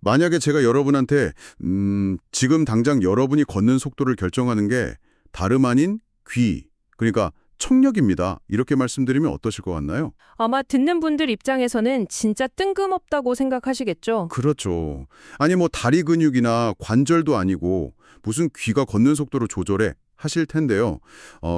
만약에 제가 여러분한테 지금 당장 여러분이 걷는 속도를 결정하는 게 다름 아닌 귀, 그러니까 청력입니다. 이렇게 말씀드리면 어떠실 것 같나요? 아마 듣는 분들 입장에서는 진짜 뜬금없다고 생각하시겠죠? 그렇죠. 아니 뭐 다리 근육이나 관절도 아니고 무슨 귀가 걷는 속도를 조절해 하실 텐데요.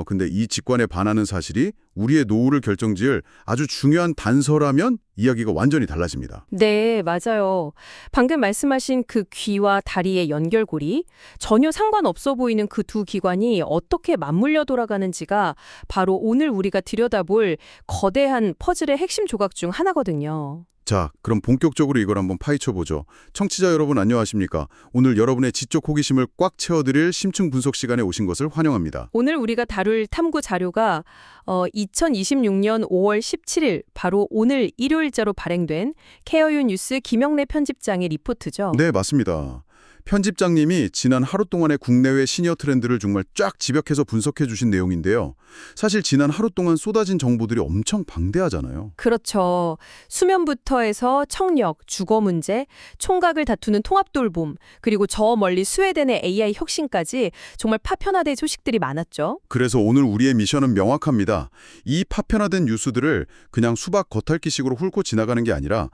근데 이 직관에 반하는 사실이 우리의 노후를 결정지을 아주 중요한 단서라면 이야기가 완전히 달라집니다. 네, 맞아요. 방금 말씀하신 그 귀와 다리의 연결고리, 전혀 상관없어 보이는 그 두 기관이 어떻게 맞물려 돌아가는지가 바로 오늘 우리가 들여다볼 거대한 퍼즐의 핵심 조각 중 하나거든요. 자, 그럼 본격적으로 이걸 한번 파헤쳐보죠. 청취자 여러분 안녕하십니까? 오늘 여러분의 지적 호기심을 꽉 채워드릴 심층 분석 시간에 오신 것을 환영합니다. 오늘 우리가 다룰 탐구 자료가 2026년 5월 17일, 바로 오늘 일요일자로 발행된 케어유 뉴스 김영래 편집장의 리포트죠. 네, 맞습니다. 편집장님이 지난 하루 동안의 국내외 시니어 트렌드를 정말 쫙 집약해서 분석해 주신 내용인데요. 사실 지난 하루 동안 쏟아진 정보들이 엄청 방대하잖아요. 그렇죠. 수면부터 해서 청력, 주거 문제, 총각을 다투는 통합돌봄, 그리고 저 멀리 스웨덴의 AI 혁신까지 정말 파편화된 소식들이 많았죠. 그래서 오늘 우리의 미션은 명확합니다. 이 파편화된 뉴스들을 그냥 수박 겉핥기식으로 훑고 지나가는 게 아니라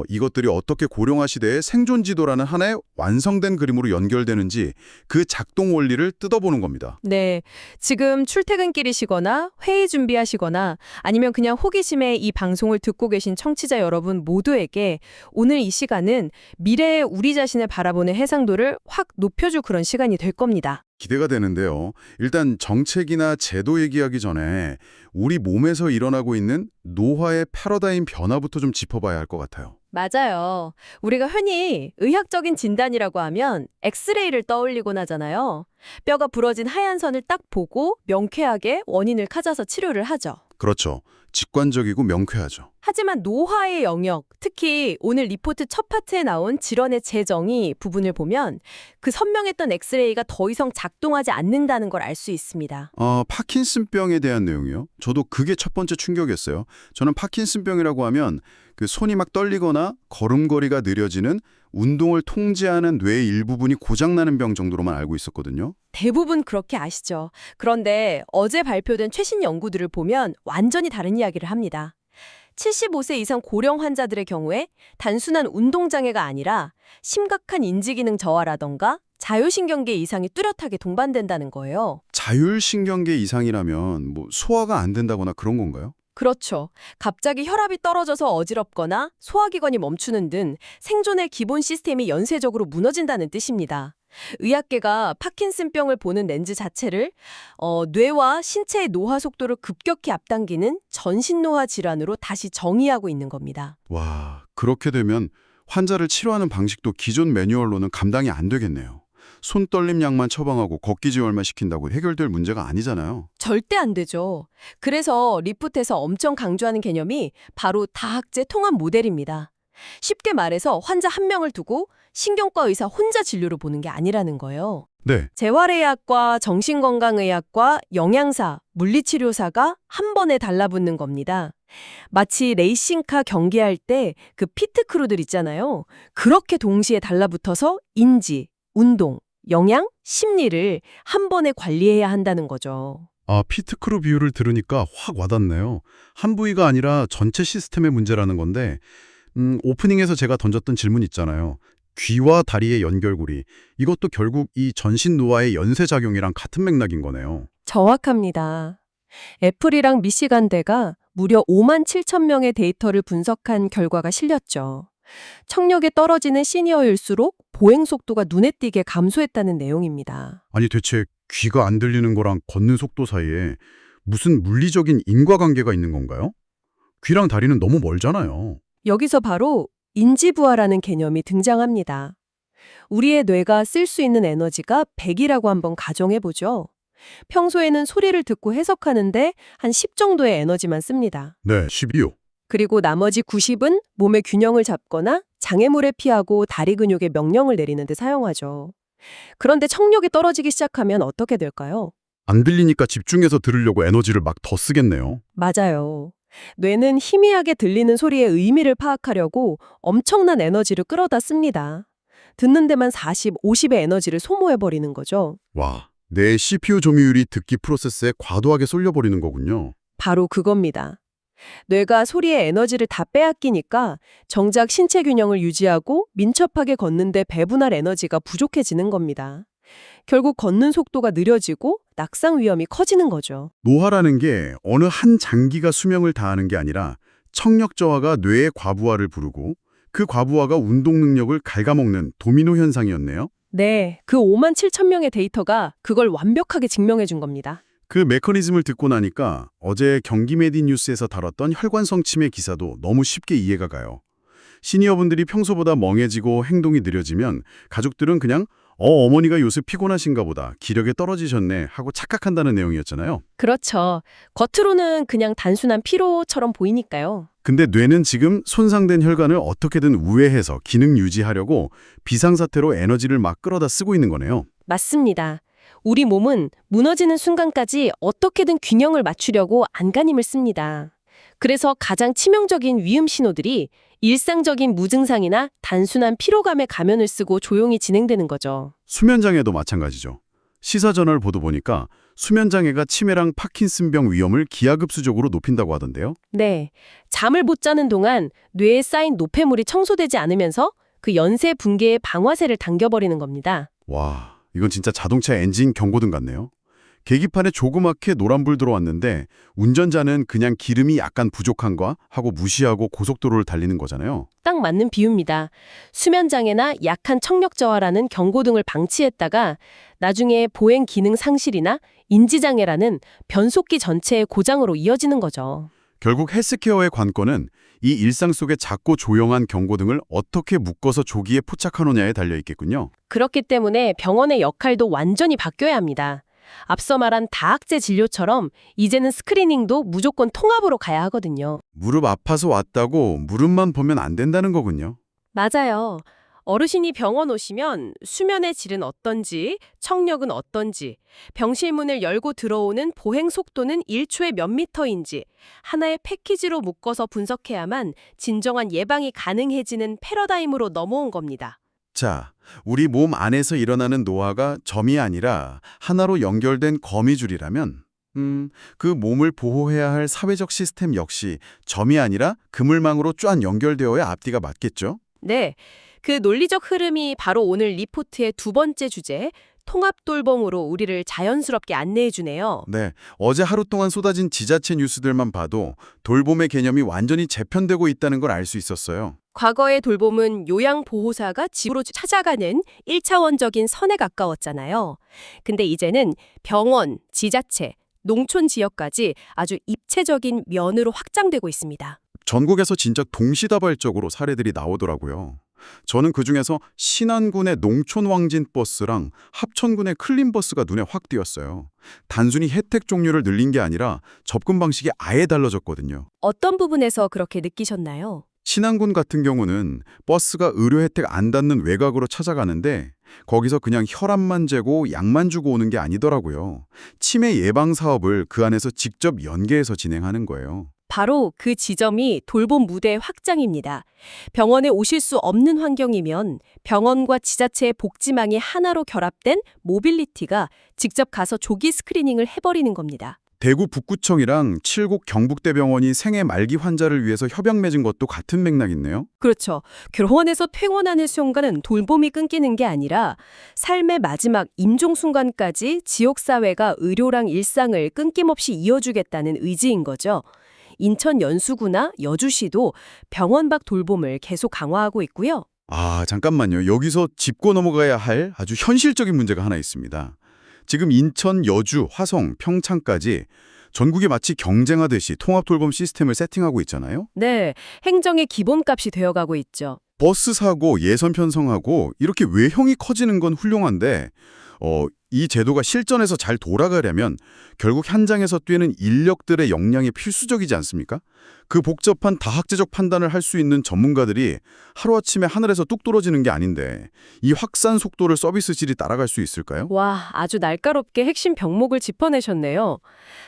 이것들이 어떻게 고령화 시대의 생존 지도라는 하나의 완성된 그림으로 연결되는지 그 작동 원리를 뜯어보는 겁니다. 네, 지금 출퇴근길이시거나 회의 준비하시거나 아니면 그냥 호기심에 이 방송을 듣고 계신 청취자 여러분 모두에게 오늘 이 시간은 미래의 우리 자신을 바라보는 해상도를 확 높여줄 그런 시간이 될 겁니다. 기대가 되는데요. 일단 정책이나 제도 얘기하기 전에 우리 몸에서 일어나고 있는 노화의 패러다임 변화부터 좀 짚어봐야 할 것 같아요. 맞아요. 우리가 흔히 의학적인 진단이라고 하면 엑스레이를 떠올리곤 하잖아요. 뼈가 부러진 하얀 선을 딱 보고 명쾌하게 원인을 찾아서 치료를 하죠. 그렇죠. 직관적이고 명쾌하죠. 하지만 노화의 영역, 특히 오늘 리포트 첫 파트에 나온 질환의 재정의 부분을 보면 그 선명했던 엑스레이가 더 이상 작동하지 않는다는 걸 알 수 있습니다. 파킨슨병에 대한 내용이요. 저도 그게 첫 번째 충격이었어요. 저는 파킨슨병이라고 하면 그 손이 막 떨리거나 걸음걸이가 느려지는 운동을 통제하는 뇌의 일부분이 고장나는 병 정도로만 알고 있었거든요. 대부분 그렇게 아시죠. 그런데 어제 발표된 최신 연구들을 보면 완전히 다른 이야기를 합니다. 75세 이상 고령 환자들의 경우에 단순한 운동장애가 아니라 심각한 인지기능 저하라던가 자율신경계 이상이 뚜렷하게 동반된다는 거예요. 자율신경계 이상이라면 뭐 소화가 안 된다거나 그런 건가요? 그렇죠. 갑자기 혈압이 떨어져서 어지럽거나 소화기관이 멈추는 등 생존의 기본 시스템이 연쇄적으로 무너진다는 뜻입니다. 의학계가 파킨슨병을 보는 렌즈 자체를 뇌와 신체의 노화 속도를 급격히 앞당기는 전신노화 질환으로 다시 정의하고 있는 겁니다. 와, 그렇게 되면 환자를 치료하는 방식도 기존 매뉴얼로는 감당이 안 되겠네요. 손떨림 약만 처방하고 걷기 지혈만 시킨다고 해결될 문제가 아니잖아요. 절대 안 되죠. 그래서 리포트에서 엄청 강조하는 개념이 바로 다학제 통합 모델입니다. 쉽게 말해서 환자 한 명을 두고 신경과 의사 혼자 진료를 보는 게 아니라는 거예요. 네, 재활의학과 정신건강의학과 영양사, 물리치료사가 한 번에 달라붙는 겁니다. 마치 레이싱카 경기할 때 그 피트크루들 있잖아요. 그렇게 동시에 달라붙어서 인지, 운동, 영양, 심리를 한 번에 관리해야 한다는 거죠. 피트크루 비유를 들으니까 확 와닿네요. 한 부위가 아니라 전체 시스템의 문제라는 건데 오프닝에서 제가 던졌던 질문 있잖아요. 귀와 다리의 연결고리, 이것도 결국 이 전신 노화의 연쇄작용이랑 같은 맥락인 거네요. 정확합니다. 애플이랑 미시간대가 무려 5만 7천 명의 데이터를 분석한 결과가 실렸죠. 청력이 떨어지는 시니어일수록 보행 속도가 눈에 띄게 감소했다는 내용입니다. 아니 대체 귀가 안 들리는 거랑 걷는 속도 사이에 무슨 물리적인 인과관계가 있는 건가요? 귀랑 다리는 너무 멀잖아요. 여기서 바로 인지부하라는 개념이 등장합니다. 우리의 뇌가 쓸 수 있는 에너지가 100이라고 한번 가정해보죠. 평소에는 소리를 듣고 해석하는데 한 10 정도의 에너지만 씁니다. 네, 12요. 그리고 나머지 90은 몸의 균형을 잡거나 장애물에 피하고 다리 근육에 명령을 내리는 데 사용하죠. 그런데 청력이 떨어지기 시작하면 어떻게 될까요? 안 들리니까 집중해서 들으려고 에너지를 막 더 쓰겠네요. 맞아요. 뇌는 희미하게 들리는 소리의 의미를 파악하려고 엄청난 에너지를 끌어다 씁니다. 듣는 데만 40, 50의 에너지를 소모해버리는 거죠. 와, 내 CPU 점유율이 듣기 프로세스에 과도하게 쏠려버리는 거군요. 바로 그겁니다. 뇌가 소리에 에너지를 다 빼앗기니까 정작 신체 균형을 유지하고 민첩하게 걷는데 배분할 에너지가 부족해지는 겁니다. 결국 걷는 속도가 느려지고 낙상 위험이 커지는 거죠. 노화라는 게 어느 한 장기가 수명을 다하는 게 아니라 청력 저하가 뇌의 과부하를 부르고 그 과부하가 운동 능력을 갉아먹는 도미노 현상이었네요. 네, 그 5만 7천 명의 데이터가 그걸 완벽하게 증명해 준 겁니다. 그 메커니즘을 듣고 나니까 어제 경기메디 뉴스에서 다뤘던 혈관성 치매 기사도 너무 쉽게 이해가 가요. 시니어분들이 평소보다 멍해지고 행동이 느려지면 가족들은 그냥 어머니가 요새 피곤하신가 보다, 기력이 떨어지셨네 하고 착각한다는 내용이었잖아요. 그렇죠. 겉으로는 그냥 단순한 피로처럼 보이니까요. 근데 뇌는 지금 손상된 혈관을 어떻게든 우회해서 기능 유지하려고 비상사태로 에너지를 막 끌어다 쓰고 있는 거네요. 맞습니다. 우리 몸은 무너지는 순간까지 어떻게든 균형을 맞추려고 안간힘을 씁니다. 그래서 가장 치명적인 위험 신호들이 일상적인 무증상이나 단순한 피로감의 가면을 쓰고 조용히 진행되는 거죠. 수면장애도 마찬가지죠. 시사저널 보도 보니까 수면장애가 치매랑 파킨슨병 위험을 기하급수적으로 높인다고 하던데요. 네, 잠을 못 자는 동안 뇌에 쌓인 노폐물이 청소되지 않으면서 그 연쇄 붕괴의 방화쇠를 당겨버리는 겁니다. 와, 이건 진짜 자동차 엔진 경고등 같네요. 계기판에 조그맣게 노란불 들어왔는데 운전자는 그냥 기름이 약간 부족한가 하고 무시하고 고속도로를 달리는 거잖아요. 딱 맞는 비유입니다. 수면장애나 약한 청력 저하라는 경고등을 방치했다가 나중에 보행 기능 상실이나 인지장애라는 변속기 전체의 고장으로 이어지는 거죠. 결국 헬스케어의 관건은 이 일상 속의 작고 조용한 경고등을 어떻게 묶어서 조기에 포착하느냐에 달려 있겠군요. 그렇기 때문에 병원의 역할도 완전히 바뀌어야 합니다. 앞서 말한 다학제 진료처럼 이제는 스크리닝도 무조건 통합으로 가야 하거든요. 무릎 아파서 왔다고 무릎만 보면 안 된다는 거군요. 맞아요. 어르신이 병원 오시면 수면의 질은 어떤지, 청력은 어떤지, 병실문을 열고 들어오는 보행 속도는 1초에 몇 미터인지 하나의 패키지로 묶어서 분석해야만 진정한 예방이 가능해지는 패러다임으로 넘어온 겁니다. 자, 우리 몸 안에서 일어나는 노화가 점이 아니라 하나로 연결된 거미줄이라면 그 몸을 보호해야 할 사회적 시스템 역시 점이 아니라 그물망으로 쫙 연결되어야 앞뒤가 맞겠죠? 네, 그 논리적 흐름이 바로 오늘 리포트의 두 번째 주제, 통합돌봄으로 우리를 자연스럽게 안내해 주네요. 네, 어제 하루 동안 쏟아진 지자체 뉴스들만 봐도 돌봄의 개념이 완전히 재편되고 있다는 걸 알 수 있었어요. 과거의 돌봄은 요양보호사가 집으로 찾아가는 1차원적인 선에 가까웠잖아요. 근데 이제는 병원, 지자체, 농촌 지역까지 아주 입체적인 면으로 확장되고 있습니다. 전국에서 진짜 동시다발적으로 사례들이 나오더라고요. 저는 그중에서 신안군의 농촌왕진 버스랑 합천군의 클린버스가 눈에 확 띄었어요. 단순히 혜택 종류를 늘린 게 아니라 접근 방식이 아예 달라졌거든요. 어떤 부분에서 그렇게 느끼셨나요? 신안군 같은 경우는 버스가 의료 혜택 안 닿는 외곽으로 찾아가는데 거기서 그냥 혈압만 재고 약만 주고 오는 게 아니더라고요. 치매 예방 사업을 그 안에서 직접 연계해서 진행하는 거예요. 바로 그 지점이 돌봄 무대의 확장입니다. 병원에 오실 수 없는 환경이면 병원과 지자체의 복지망이 하나로 결합된 모빌리티가 직접 가서 조기 스크리닝을 해버리는 겁니다. 대구 북구청이랑 칠곡 경북대병원이 생애 말기 환자를 위해서 협약 맺은 것도 같은 맥락이네요. 그렇죠. 병원에서 퇴원하는 순간은 돌봄이 끊기는 게 아니라 삶의 마지막 임종 순간까지 지역사회가 의료랑 일상을 끊김없이 이어주겠다는 의지인 거죠. 인천 연수구나 여주시도 병원 밖 돌봄을 계속 강화하고 있고요. 아, 잠깐만요. 여기서 짚고 넘어가야 할 아주 현실적인 문제가 하나 있습니다. 지금 인천, 여주, 화성, 평창까지 전국이 마치 경쟁하듯이 통합 돌봄 시스템을 세팅하고 있잖아요. 네, 행정의 기본값이 되어가고 있죠. 버스 사고, 예산 편성하고 이렇게 외형이 커지는 건 훌륭한데 이 제도가 실전에서 잘 돌아가려면 결국 현장에서 뛰는 인력들의 역량이 필수적이지 않습니까? 그 복잡한 다학제적 판단을 할 수 있는 전문가들이 하루아침에 하늘에서 뚝 떨어지는 게 아닌데 이 확산 속도를 서비스 질이 따라갈 수 있을까요? 와, 아주 날카롭게 핵심 병목을 짚어내셨네요.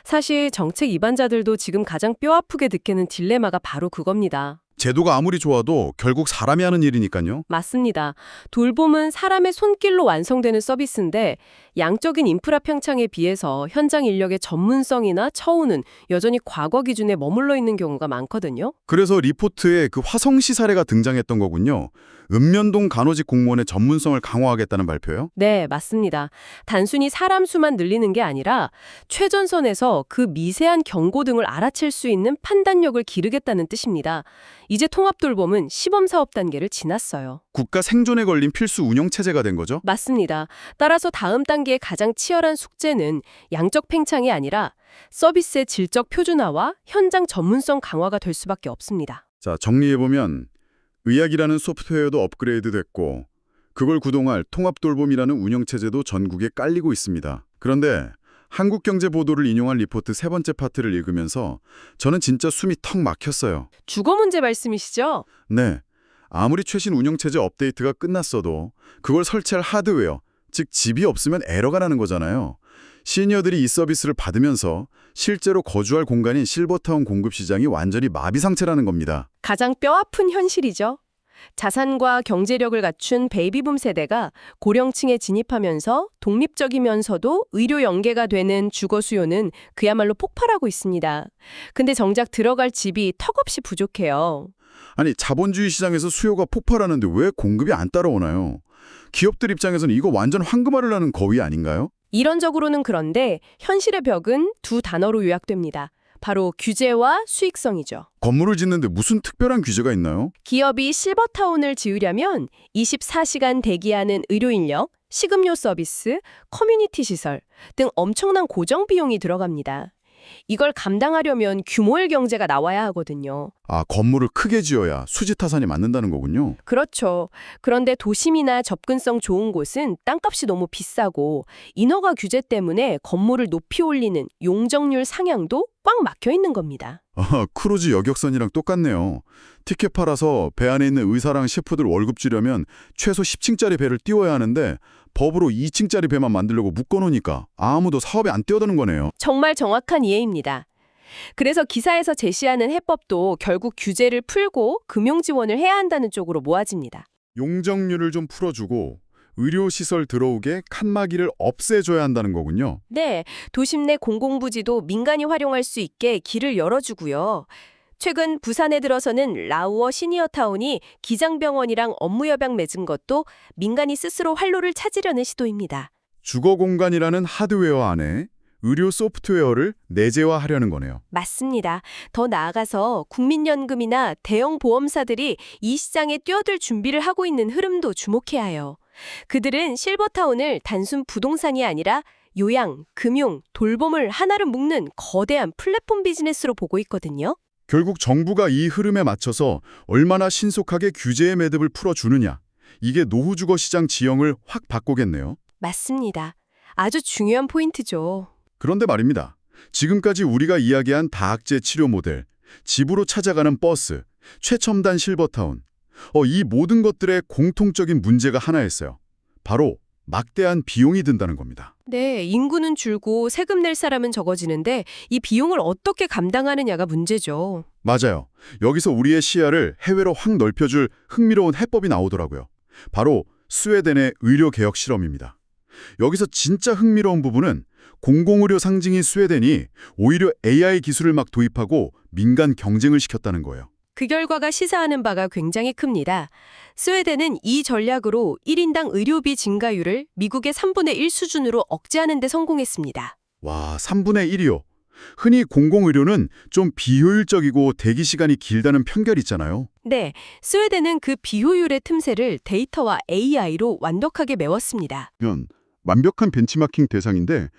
사실 정책 입안자들도 지금 가장 뼈아프게 느끼는 딜레마가 바로 그겁니다. 제도가 아무리 좋아도 결국 사람이 하는 일이니까요. 맞습니다. 돌봄은 사람의 손길로 완성되는 서비스인데 양적인 인프라 평창에 비해서 현장 인력의 전문성이나 처우는 여전히 과거 기준에 머물러 있는 경우가 많거든요. 그래서 리포트에 그 화성시 사례가 등장했던 거군요. 읍면동 간호직 공무원의 전문성을 강화하겠다는 발표요? 네, 맞습니다. 단순히 사람 수만 늘리는 게 아니라 최전선에서 그 미세한 경고 등을 알아챌 수 있는 판단력을 기르겠다는 뜻입니다. 이제 통합돌봄은 시범사업 단계를 지났어요. 국가 생존에 걸린 필수 운영체제가 된 거죠? 맞습니다. 따라서 다음 단계의 가장 치열한 숙제는 양적 팽창이 아니라 서비스의 질적 표준화와 현장 전문성 강화가 될 수밖에 없습니다. 자, 정리해보면 의학이라는 소프트웨어도 업그레이드 됐고 그걸 구동할 통합돌봄이라는 운영체제도 전국에 깔리고 있습니다. 그런데 한국경제보도를 인용한 리포트 세 번째 파트를 읽으면서 저는 진짜 숨이 턱 막혔어요. 주거 문제 말씀이시죠? 네, 아무리 최신 운영체제 업데이트가 끝났어도 그걸 설치할 하드웨어, 즉 집이 없으면 에러가 나는 거잖아요. 시니어들이 이 서비스를 받으면서 실제로 거주할 공간인 실버타운 공급 시장이 완전히 마비 상태라는 겁니다. 가장 뼈아픈 현실이죠. 자산과 경제력을 갖춘 베이비붐 세대가 고령층에 진입하면서 독립적이면서도 의료 연계가 되는 주거 수요는 그야말로 폭발하고 있습니다. 근데 정작 들어갈 집이 턱없이 부족해요. 아니, 자본주의 시장에서 수요가 폭발하는데 왜 공급이 안 따라오나요? 기업들 입장에서는 이거 완전 황금알을 하는 거위 아닌가요? 이론적으로는 그런데 현실의 벽은 두 단어로 요약됩니다. 바로 규제와 수익성이죠. 건물을 짓는데 무슨 특별한 규제가 있나요? 기업이 실버타운을 지으려면 24시간 대기하는 의료인력, 식음료 서비스, 커뮤니티 시설 등 엄청난 고정 비용이 들어갑니다. 이걸 감당하려면 규모의 경제가 나와야 하거든요. 아, 건물을 크게 지어야 수지 타산이 맞는다는 거군요. 그렇죠. 그런데 도심이나 접근성 좋은 곳은 땅값이 너무 비싸고 인허가 규제 때문에 건물을 높이 올리는 용적률 상향도 꽉 막혀 있는 겁니다. 아, 크루즈 여객선이랑 똑같네요. 티켓 팔아서 배 안에 있는 의사랑 셰프들 월급 주려면 최소 10층짜리 배를 띄워야 하는데 법으로 2층짜리 배만 만들려고 묶어놓으니까 아무도 사업에 안 뛰어드는 거네요. 정말 정확한 이해입니다. 그래서 기사에서 제시하는 해법도 결국 규제를 풀고 금융 지원을 해야 한다는 쪽으로 모아집니다. 용적률을 좀 풀어주고 의료시설 들어오게 칸막이를 없애줘야 한다는 거군요. 네, 도심 내 공공부지도 민간이 활용할 수 있게 길을 열어주고요. 최근 부산에 들어서는 라우어 시니어타운이 기장병원이랑 업무협약 맺은 것도 민간이 스스로 활로를 찾으려는 시도입니다. 주거 공간이라는 하드웨어 안에 의료 소프트웨어를 내재화하려는 거네요. 맞습니다. 더 나아가서 국민연금이나 대형 보험사들이 이 시장에 뛰어들 준비를 하고 있는 흐름도 주목해야 해요. 그들은 실버타운을 단순 부동산이 아니라 요양, 금융, 돌봄을 하나로 묶는 거대한 플랫폼 비즈니스로 보고 있거든요. 결국 정부가 이 흐름에 맞춰서 얼마나 신속하게 규제의 매듭을 풀어주느냐. 이게 노후주거 시장 지형을 확 바꾸겠네요. 맞습니다. 아주 중요한 포인트죠. 그런데 말입니다. 지금까지 우리가 이야기한 다학제 치료 모델, 집으로 찾아가는 버스, 최첨단 실버타운. 이 모든 것들의 공통적인 문제가 하나였어요. 바로 막대한 비용이 든다는 겁니다. 네, 인구는 줄고 세금 낼 사람은 적어지는데 이 비용을 어떻게 감당하느냐가 문제죠. 맞아요. 여기서 우리의 시야를 해외로 확 넓혀줄 흥미로운 해법이 나오더라고요. 바로 스웨덴의 의료개혁 실험입니다. 여기서 진짜 흥미로운 부분은 공공의료 상징인 스웨덴이 오히려 AI 기술을 막 도입하고 민간 경쟁을 시켰다는 거예요. 그 결과가 시사하는 바가 굉장히 큽니다. 스웨덴은 이 전략으로 1인당 의료비 증가율을 미국의 3분의 1 수준으로 억제하는 데 성공했습니다. 와, 3분의 1이요. 흔히 공공의료는 좀 비효율적이고 대기 시간이 길다는 편견이 있잖아요. 네, 스웨덴은 그 비효율의 틈새를 데이터와 AI로 완벽하게 메웠습니다. 완벽한 벤치마킹 대상인데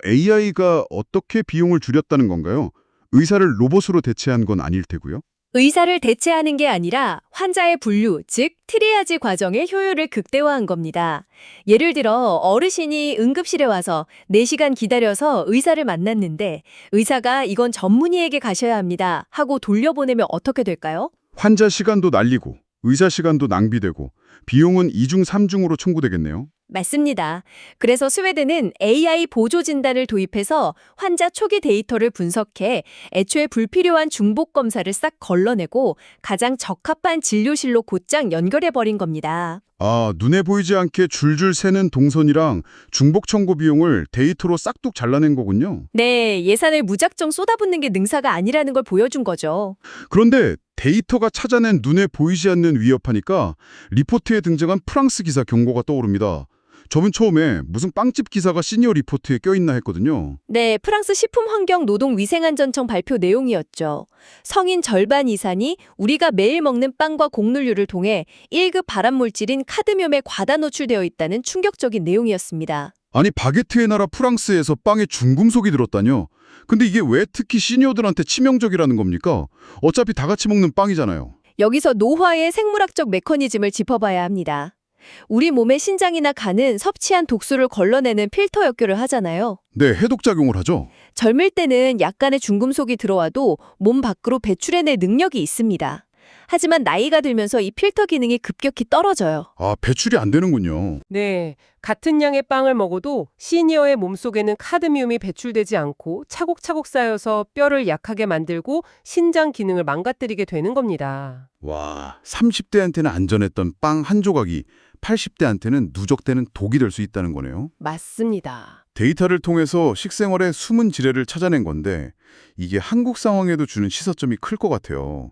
AI가 어떻게 비용을 줄였다는 건가요? 의사를 로봇으로 대체한 건 아닐 테고요. 의사를 대체하는 게 아니라 환자의 분류, 즉 트리아지 과정의 효율을 극대화한 겁니다. 예를 들어 어르신이 응급실에 와서 4시간 기다려서 의사를 만났는데 의사가 이건 전문의에게 가셔야 합니다 하고 돌려보내면 어떻게 될까요? 환자 시간도 날리고 의사 시간도 낭비되고 비용은 2중 3중으로 청구되겠네요. 맞습니다. 그래서 스웨덴은 AI 보조 진단을 도입해서 환자 초기 데이터를 분석해 애초에 불필요한 중복 검사를 싹 걸러내고 가장 적합한 진료실로 곧장 연결해버린 겁니다. 아, 눈에 보이지 않게 줄줄 새는 동선이랑 중복 청구 비용을 데이터로 싹둑 잘라낸 거군요. 네, 예산을 무작정 쏟아붓는 게 능사가 아니라는 걸 보여준 거죠. 그런데 데이터가 찾아낸 눈에 보이지 않는 위협하니까 리포트에 등장한 프랑스 기사 경고가 떠오릅니다. 저번 처음에 무슨 빵집 기사가 시니어 리포트에 껴있나 했거든요. 네, 프랑스 식품환경노동위생안전청 발표 내용이었죠. 성인 절반 이상이 우리가 매일 먹는 빵과 곡물류를 통해 1급 발암물질인 카드뮴에 과다 노출되어 있다는 충격적인 내용이었습니다. 아니 바게트의 나라 프랑스에서 빵에 중금속이 들었다뇨? 근데 이게 왜 특히 시니어들한테 치명적이라는 겁니까? 어차피 다 같이 먹는 빵이잖아요. 여기서 노화의 생물학적 메커니즘을 짚어봐야 합니다. 우리 몸의 신장이나 간은 섭취한 독소를 걸러내는 필터 역할을 하잖아요. 네, 해독작용을 하죠. 젊을 때는 약간의 중금속이 들어와도 몸 밖으로 배출해낼 능력이 있습니다. 하지만 나이가 들면서 이 필터 기능이 급격히 떨어져요. 아, 배출이 안 되는군요. 네, 같은 양의 빵을 먹어도 시니어의 몸속에는 카드뮴이 배출되지 않고 차곡차곡 쌓여서 뼈를 약하게 만들고 신장 기능을 망가뜨리게 되는 겁니다. 와, 30대한테는 안전했던 빵 한 조각이 80대한테는 누적되는 독이 될 수 있다는 거네요. 맞습니다. 데이터를 통해서 식생활의 숨은 지뢰를 찾아낸 건데 이게 한국 상황에도 주는 시사점이 클 것 같아요.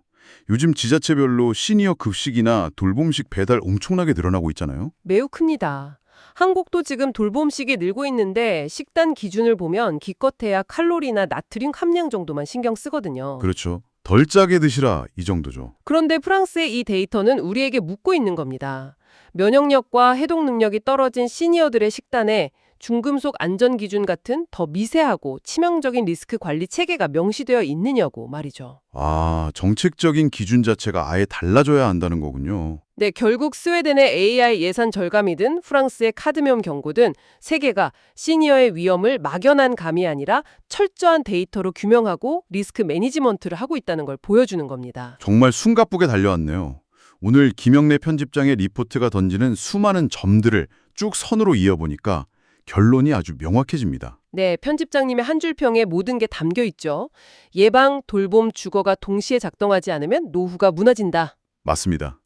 요즘 지자체별로 시니어 급식이나 돌봄식 배달 엄청나게 늘어나고 있잖아요. 매우 큽니다. 한국도 지금 돌봄식이 늘고 있는데 식단 기준을 보면 기껏해야 칼로리나 나트륨 함량 정도만 신경 쓰거든요. 그렇죠. 덜 짜게 드시라 이 정도죠. 그런데 프랑스의 이 데이터는 우리에게 묻고 있는 겁니다. 면역력과 해독 능력이 떨어진 시니어들의 식단에 중금속 안전 기준 같은 더 미세하고 치명적인 리스크 관리 체계가 명시되어 있느냐고 말이죠. 아, 정책적인 기준 자체가 아예 달라져야 한다는 거군요. 네, 결국 스웨덴의 AI 예산 절감이든 프랑스의 카드뮴 경고든 세계가 시니어의 위험을 막연한 감이 아니라 철저한 데이터로 규명하고 리스크 매니지먼트를 하고 있다는 걸 보여주는 겁니다. 정말 숨가쁘게 달려왔네요. 오늘 김영래 편집장의 리포트가 던지는 수많은 점들을 쭉 선으로 이어보니까 결론이 아주 명확해집니다. 네, 편집장님의 한 줄 평에 모든 게 담겨 있죠. 예방, 돌봄, 주거가 동시에 작동하지 않으면 노후가 무너진다. 맞습니다.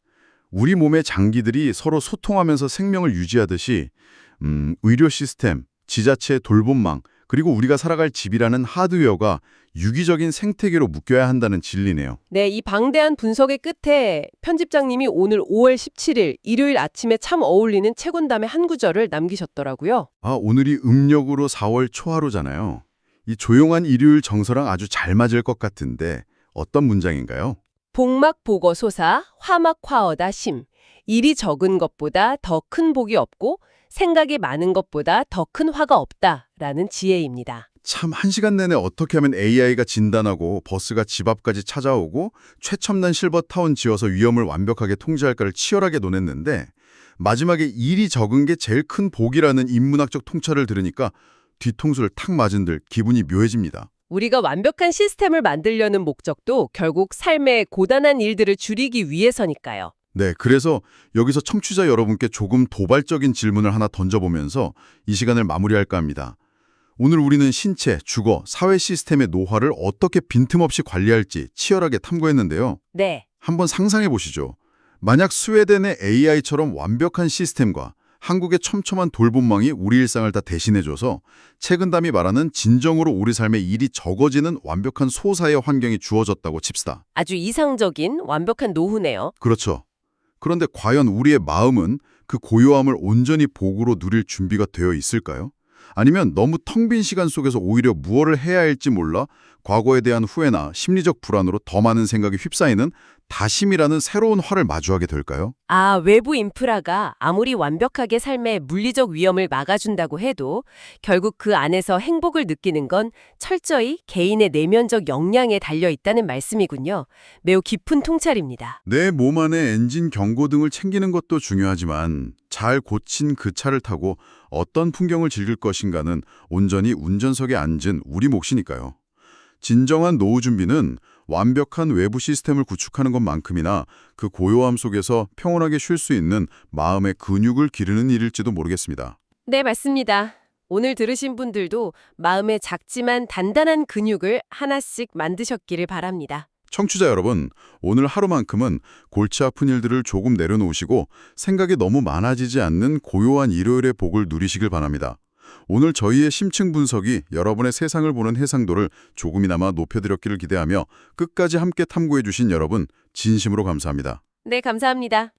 우리 몸의 장기들이 서로 소통하면서 생명을 유지하듯이 의료 시스템, 지자체 돌봄망, 그리고 우리가 살아갈 집이라는 하드웨어가 유기적인 생태계로 묶여야 한다는 진리네요. 네, 이 방대한 분석의 끝에 편집장님이 오늘 5월 17일 일요일 아침에 참 어울리는 책원담의 한 구절을 남기셨더라고요. 아, 오늘이 음력으로 4월 초하루잖아요. 이 조용한 일요일 정서랑 아주 잘 맞을 것 같은데 어떤 문장인가요? 복막 보거 솟아 화막 화어다 심. 일이 적은 것보다 더 큰 복이 없고 생각이 많은 것보다 더 큰 화가 없다라는 지혜입니다. 참 1시간 내내 어떻게 하면 AI가 진단하고 버스가 집 앞까지 찾아오고 최첨단 실버타운 지어서 위험을 완벽하게 통제할까를 치열하게 논했는데 마지막에 일이 적은 게 제일 큰 복이라는 인문학적 통찰을 들으니까 뒤통수를 탁 맞은 듯 기분이 묘해집니다. 우리가 완벽한 시스템을 만들려는 목적도 결국 삶의 고단한 일들을 줄이기 위해서니까요. 네, 그래서 여기서 청취자 여러분께 조금 도발적인 질문을 하나 던져보면서 이 시간을 마무리할까 합니다. 오늘 우리는 신체, 주거, 사회 시스템의 노화를 어떻게 빈틈없이 관리할지 치열하게 탐구했는데요. 네. 한번 상상해 보시죠. 만약 스웨덴의 AI처럼 완벽한 시스템과 한국의 촘촘한 돌봄망이 우리 일상을 다 대신해줘서 최근담이 말하는 진정으로 우리 삶에 일이 적어지는 완벽한 소사의 환경이 주어졌다고 칩시다. 아주 이상적인 완벽한 노후네요. 그렇죠. 그런데 과연 우리의 마음은 그 고요함을 온전히 복으로 누릴 준비가 되어 있을까요? 아니면 너무 텅 빈 시간 속에서 오히려 무엇을 해야 할지 몰라 과거에 대한 후회나 심리적 불안으로 더 많은 생각이 휩싸이는 다심이라는 새로운 화를 마주하게 될까요? 아, 외부 인프라가 아무리 완벽하게 삶의 물리적 위험을 막아준다고 해도 결국 그 안에서 행복을 느끼는 건 철저히 개인의 내면적 역량에 달려 있다는 말씀이군요. 매우 깊은 통찰입니다. 내 몸 안에 엔진 경고등을 챙기는 것도 중요하지만 잘 고친 그 차를 타고 어떤 풍경을 즐길 것인가는 온전히 운전석에 앉은 우리 몫이니까요. 진정한 노후 준비는 완벽한 외부 시스템을 구축하는 것만큼이나 그 고요함 속에서 평온하게 쉴 수 있는 마음의 근육을 기르는 일일지도 모르겠습니다. 네, 맞습니다. 오늘 들으신 분들도 마음의 작지만 단단한 근육을 하나씩 만드셨기를 바랍니다. 청취자 여러분, 오늘 하루만큼은 골치 아픈 일들을 조금 내려놓으시고 생각이 너무 많아지지 않는 고요한 일요일의 복을 누리시길 바랍니다. 오늘 저희의 심층 분석이 여러분의 세상을 보는 해상도를 조금이나마 높여드렸기를 기대하며 끝까지 함께 탐구해 주신 여러분 진심으로 감사합니다. 네, 감사합니다.